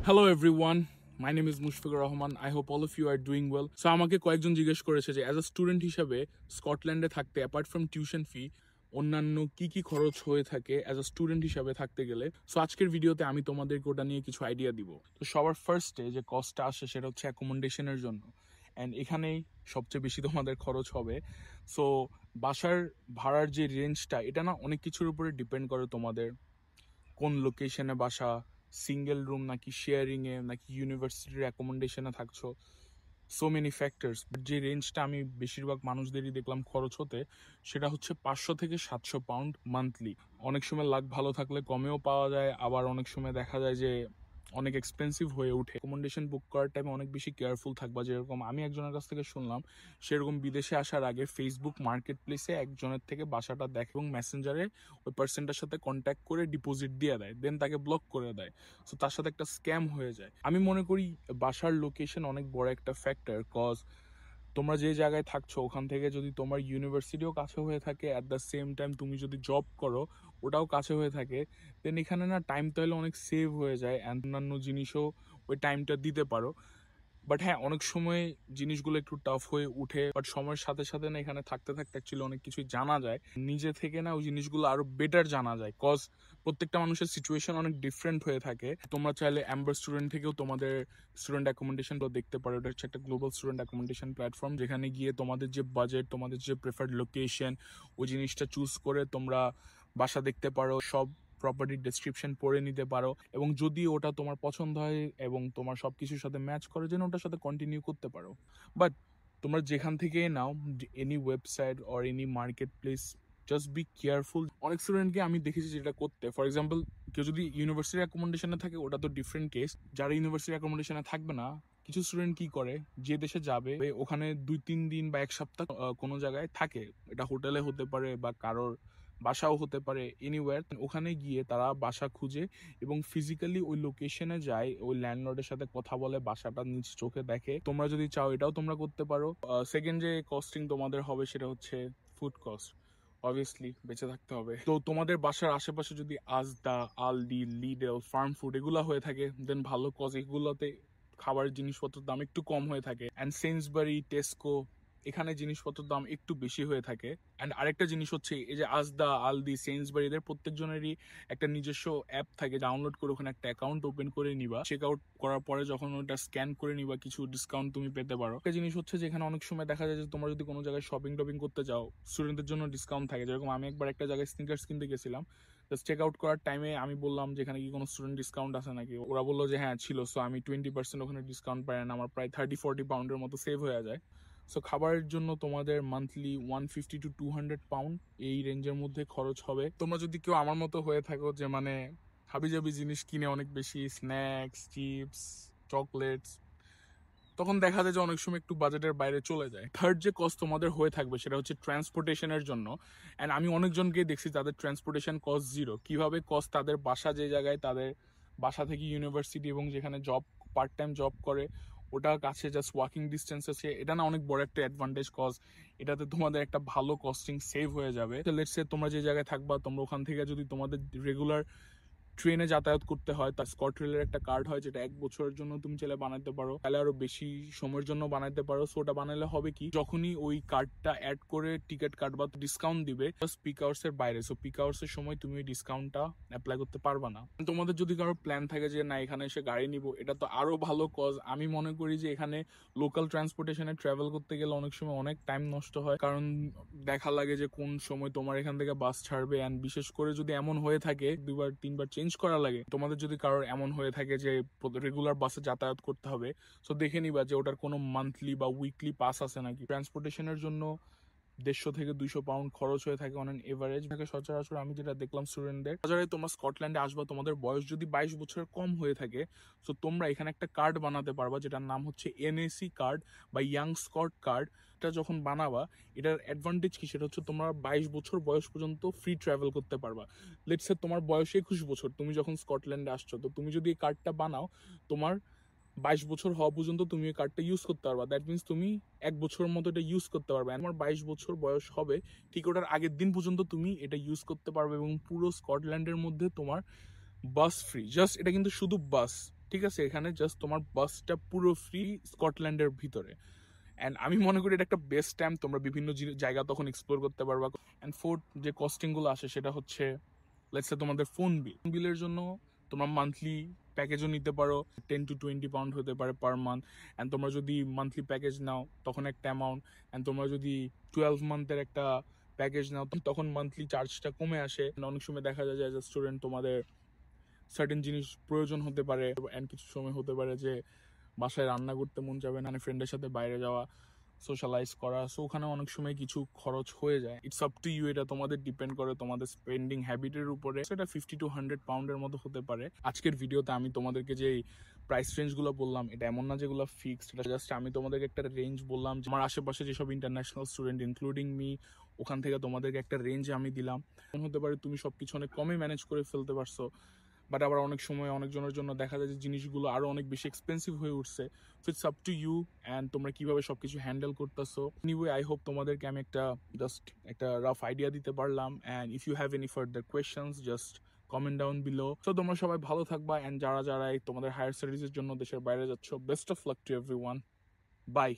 Hello everyone. My name is Mushfiqur Rahman. I hope all of you are doing well. So আমাকে কয়েকজন জিজ্ঞেস করেছে যে as a student হিসেবে স্কটল্যান্ডে থাকতে অ্যাপার্ট ফ্রম টিউশন ফি অন্যান্য কি খরচ হয়ে থাকে অ্যাজ আ স্টুডেন্ট হিসাবে থাকতে গেলে। সো আজকের ভিডিওতে আমি তোমাদেরকে ওটা নিয়ে কিছু আইডিয়া দিব। তো সবার ফার্স্টে যে কস্টটা আসে সেটা হচ্ছে অ্যাকোমোডেশনের জন্য, অ্যান্ড এখানেই সবচেয়ে বেশি তোমাদের খরচ হবে। সো বাসার ভাড়ার যে রেঞ্জটা এটা না অনেক কিছুর উপরে ডিপেন্ড করে, তোমাদের কোন লোকেশনে বাসা, সিঙ্গেল রুম নাকি শেয়ারিংয়ে নাকি ইউনিভার্সিটির অ্যাকোমোডেশনে থাকছো, সো মেনি ফ্যাক্টরস। বাট যে রেঞ্জটা আমি বেশিরভাগ মানুষদেরই দেখলাম খরচ হতে, সেটা হচ্ছে 500 থেকে 700 পাউন্ড মান্থলি। অনেক সময় লাক ভালো থাকলে কমেও পাওয়া যায়, আবার অনেক সময় দেখা যায় যে অনেক এক্সপেন্সিভ হয়ে ওঠে। অ্যাকোমোডেশন বুক করার টাইমে অনেক বেশি কেয়ারফুল থাকবা। যেরকম আমি একজনের কাছ থেকে শুনলাম, সেরকম বিদেশে আসার আগে ফেসবুক মার্কেট প্লেসে একজনের থেকে বাসাটা দেখে এবং মেসেঞ্জারে ওই পার্সনটার সাথে কন্ট্যাক্ট করে ডিপোজিট দিয়ে দেয়, দেন তাকে ব্লক করে দেয়। সো তার সাথে একটা স্ক্যাম হয়ে যায়। আমি মনে করি বাসার লোকেশন অনেক বড় একটা ফ্যাক্টর, কজ তোমরা যে জায়গায় থাকছো ওখান থেকে যদি তোমার ইউনিভার্সিটিও কাছে হয়ে থাকে, অ্যাট দ্য সেম টাইম তুমি যদি জব করো ওটাও কাছে হয়ে থাকে, দেন এখানে না টাইম তাহলে অনেক সেভ হয়ে যায়, অ্যান্ড অন্যান্য জিনিসও ওই টাইমটা দিতে পারো। বাট হ্যাঁ, অনেক সময় জিনিসগুলো একটু টাফ হয়ে উঠে, বাট সময়ের সাথে সাথে না এখানে থাকতে থাকতে অ্যাকচুয়ালি অনেক কিছুই জানা যায়। নিজে থেকে না ওই জিনিসগুলো আরো বেটার জানা যায়, কজ প্রত্যেকটা মানুষের সিচুয়েশন অনেক ডিফারেন্ট হয়ে থাকে। তোমরা চাইলে অ্যাম্বার স্টুডেন্ট থেকেও তোমাদের স্টুডেন্ট অ্যাকোমোডেশনটা দেখতে পারো। এটা হচ্ছে একটা গ্লোবাল স্টুডেন্ট অ্যাকোমোডেশন প্ল্যাটফর্ম, যেখানে গিয়ে তোমাদের যে বাজেট, তোমাদের যে প্রেফার্ড লোকেশন, ওই জিনিসটা চুজ করে তোমরা বাসা দেখতে পারো, সব প্রপার্টি ডেসক্রিপশন পড়ে নিতে পারো, এবং যদি ওটা তোমার পছন্দ হয় এবং তোমার সব কিছুর সাথে ম্যাচ করে, যেন ওটার সাথে কন্টিনিউ করতে পারো। বাট তোমরা যেখান থেকে নাও, any website or any marketplace, just be careful. অনেক স্টুডেন্টকে আমি দেখেছি যেটা করতে, ফর এক্সাম্পল কেউ যদি ইউনিভার্সিটি অ্যাকোমোডেশনে থাকে ওটা তো ডিফারেন্ট কেস। যারা ইউনিভার্সিটি অ্যাকোমোডেশনে থাকবে না, কিছু স্টুডেন্ট কি করে, যে দেশে যাবে ওখানে 2-3 দিন বা 1 সপ্তাহ কোনো জায়গায় থাকে। এটা হোটেলে হতে পারে বা কারোর বাসাও হতে পারে, এনিওয়্যার। ওখানে গিয়ে তারা বাসা খুঁজে এবং ফিজিক্যালি ওই লোকেশনে যায়, ওই ল্যান্ডলর্ডের সাথে কথা বলে, বাসাটা নিজ চোখে দেখে। তোমরা যদি চাও এটাও তোমরা করতে পারো। সেকেন্ড যে কস্টিং তোমাদের হবে সেটা হচ্ছে ফুড কস্ট। অবভিয়াসলি বেঁচে থাকতে হবে, তো তোমাদের বাসার আশেপাশে যদি আজদা, আলডি, লিডেল, ফার্ম ফুড এগুলো হয়ে থাকে, দেন ভালো, কজ এগুলোতে খাবারের জিনিসপত্রের দাম একটু কম হয়ে থাকে। অ্যান্ড সেন্সবারি, টেস্কো, এখানে জিনিসপত্রের দাম একটু বেশি হয়ে থাকে। অ্যান্ড আরেকটা জিনিস হচ্ছে, এই যে আজদা, আলদি, সেন্সবারি, এদের প্রত্যেকজনেরই একটা নিজস্ব অ্যাপ থাকে, ডাউনলোড করে ওখানে একটা অ্যাকাউন্ট ওপেন করে নিবা। চেক আউট করার পরে যখন ওটা স্ক্যান করে নিবা, কিছু ডিসকাউন্ট তুমি পেতে পারো। একটা জিনিস হচ্ছে যে এখানে অনেক সময় দেখা যায় যে তোমরা যদি কোনো জায়গায় শপিং টপিং করতে যাও, স্টুডেন্টদের জন্য ডিসকাউন্ট থাকে। যেরকম আমি একবার একটা জায়গায় স্নিকার্স কিনতে গেছিলাম, জাস্ট চেক আউট করার টাইমে আমি বললাম যে এখানে কি কোনো স্টুডেন্ট ডিসকাউন্ট আছে নাকি। ওরা বললো যে হ্যাঁ ছিল। সো আমি 20% ওখানে ডিসকাউন্ট পাই, আমার প্রায় 30-40 পাউন্ডের মতো সেভ হয়ে যায়। সো খাবারের জন্য তোমাদের মান্থলি 150 to 200 পাউন্ড এই রেঞ্জের মধ্যে খরচ হবে। তোমরা যদি কেউ আমার মতো হয়ে থাকো যে মানে হাবিজাবি জিনিস কিনে অনেক বেশি, স্ন্যাক্স, চিপস, চকলেটস, তখন দেখা যায় যে অনেক সময় একটু বাজেটের বাইরে চলে যায়। থার্ড যে কস্ট তোমাদের হয়ে থাকবে সেটা হচ্ছে ট্রান্সপোর্টেশনের জন্য। অ্যান্ড আমি অনেকজনকেই দেখছি তাদের ট্রান্সপোর্টেশন কস্ট জিরো। কিভাবে কস্ট, তাদের বাসা যে জায়গায়, তাদের বাসা থেকে ইউনিভার্সিটি এবং যেখানে জব, পার্ট টাইম জব করে, ওটা কাছে, জাস্ট ওয়াকিং ডিস্টেন্স আছে। এটা না অনেক বড় একটা অ্যাডভান্টেজ, কজ এটাতে তোমাদের একটা ভালো কস্টিং সেভ হয়ে যাবে। লেটস সে তোমরা যে জায়গায় থাকবা, তোমরা ওখান থেকে যদি তোমাদের রেগুলার ট্রেনে যাতায়াত করতে হয়, তার স্কট রেলের একটা কার্ড হয় যেটা 1 বছরের জন্য তুমি চাইলে বানাতে পারো, তাহলে আরো বেশি সময়ের জন্য বানাতে পারো। সো ওটা বানালে হবে কি, যখনই ওই কার্ডটা অ্যাড করে টিকিট কাটবা, ডিসকাউন্ট দিবে জাস্ট পিক আওয়ার্স এর বাইরে। সো পিক আওয়ার্স এর সময় তুমি ওই ডিসকাউন্টটা অ্যাপ্লাই করতে পারবা না। তোমাদের যদি কারো প্ল্যান থাকে যে না এখানে এসে গাড়ি নিবো, এটা তো আরো ভালো, কজ আমি মনে করি যে এখানে লোকাল ট্রান্সপোর্টেশনে ট্রাভেল করতে গেলে অনেক সময় অনেক টাইম নষ্ট হয়, কারণ দেখা লাগে যে কোন সময় তোমার এখান থেকে বাস ছাড়বে। অ্যান্ড বিশেষ করে যদি এমন হয়ে থাকে 2-3 বার চেঞ্জ করা লাগে, তোমাদের যদি কারোর এমন হয়ে থাকে যে রেগুলার বাসে যাতায়াত করতে হবে, সো দেখে নিবা যে ওটার কোনো মান্থলি বা উইকলি পাস আছে নাকি। ট্রান্সপোর্টেশনের জন্য 150 থেকে 200 পাউন্ড খরচ হয়ে থাকে অন এভারেজ থাকে সচরাচর। আমি যেটা দেখলাম স্টুডেন্টদের, বাজারে তোমরা স্কটল্যান্ডে আসবা, তোমাদের বয়স যদি 22 বছরের কম হয়ে থাকে, সো তোমরা এখানে একটা কার্ড বানাতে পারবা যেটার নাম হচ্ছে এনএসি কার্ড বা ইয়াং স্কট কার্ড। এটা যখন বানাবা, এটার অ্যাডভান্টেজ কি, সেটা হচ্ছে তোমরা 22 বছর বয়স পর্যন্ত ফ্রি ট্রাভেল করতে পারবা। লেটস সে তোমার বয়স 21 বছর, তুমি যখন স্কটল্যান্ডে আসছো, তো তুমি যদি এই কার্ডটা বানাও, তোমার 22 বছর হওয়া পর্যন্ত তুমি এই কার্ডটা ইউজ করতে পারবা। দ্যাট মিনস তুমি 1 বছরের মতো এটা ইউজ করতে পারবে। আমার 22 বছর বয়স হবে ঠিক ওটার আগের দিন পর্যন্ত তুমি এটা ইউজ করতে পারবে, এবং পুরো স্কটল্যান্ডের মধ্যে তোমার বাস ফ্রি। জাস্ট এটা কিন্তু শুধু বাস, ঠিক আছে, এখানে জাস্ট তোমার বাসটা পুরো ফ্রি স্কটল্যান্ডের ভিতরে। অ্যান্ড আমি মনে করি এটা একটা বেস্ট টাইম, তোমরা বিভিন্ন জায়গা তখন এক্সপ্লোর করতে পারবা। অ্যান্ড ফোর্থ যে কস্টিংগুলো আসে সেটা হচ্ছে লেটস সে তোমাদের ফোন বিলের জন্য তোমরা মান্থলি প্যাকেজও নিতে পারো, 10 to 20 পাউন্ড হতে পারে পার মান্থ। অ্যান্ড তোমরা যদি মান্থলি প্যাকেজ নাও তখন একটা অ্যামাউন্ট, অ্যান্ড তোমরা যদি 12 মান্থের একটা প্যাকেজ নাও তখন মান্থলি চার্জটা কমে আসে। অনেক সময় দেখা যায় যে অ্যাজ এ স্টুডেন্ট তোমাদের সার্টেন জিনিস প্রয়োজন হতে পারে, অ্যান্ড কিছু সময় হতে পারে যে বাসায় রান্না করতে মন যাবে না, ফ্রেন্ডের সাথে বাইরে যাওয়া, সোশ্যালাইজ করা, সো ওখানে অনেক সময় কিছু খরচ হয়ে যায়। ইটস আপ টু ইউ, এটা তোমাদের ডিপেন্ড করে তোমাদের স্পেন্ডিং হ্যাবিটের উপরে। সেটা 50 to 100 পাউন্ডের মতো হতে পারে। আজকের ভিডিওতে আমি তোমাদেরকে যে প্রাইস রেঞ্জগুলো বললাম এটা এমন না যেগুলো ফিক্সড, এটা জাস্ট আমি তোমাদেরকে একটা রেঞ্জ বললাম। আমার আশেপাশে যেসব ইন্টারন্যাশনাল স্টুডেন্ট ইনক্লুডিং মি, ওখান থেকে তোমাদেরকে একটা রেঞ্জ আমি দিলাম। হতে পারে তুমি সবকিছু অনেক কমে ম্যানেজ করে ফেলতে পারছো, বাট আবার অনেক সময় অনেকজনের জন্য দেখা যায় যে জিনিসগুলো আরো অনেক বেশি এক্সপেন্সিভ হয়ে উঠছে। So it's up to you and তোমরা কিভাবে সবকিছু হ্যান্ডেল করতেছো। এনিওয়ে, আই হোপ তোমাদেরকে আমি জাস্ট একটা রাফ আইডিয়া দিতে পারলাম। And if you have any further questions just comment down below. So তোমরা সবাই ভালো থাকবা, অ্যান্ড যারা যারা তোমাদের হায়ার স্টাডিজের জন্য দেশের বাইরে যাচ্ছ, best of luck to everyone. By.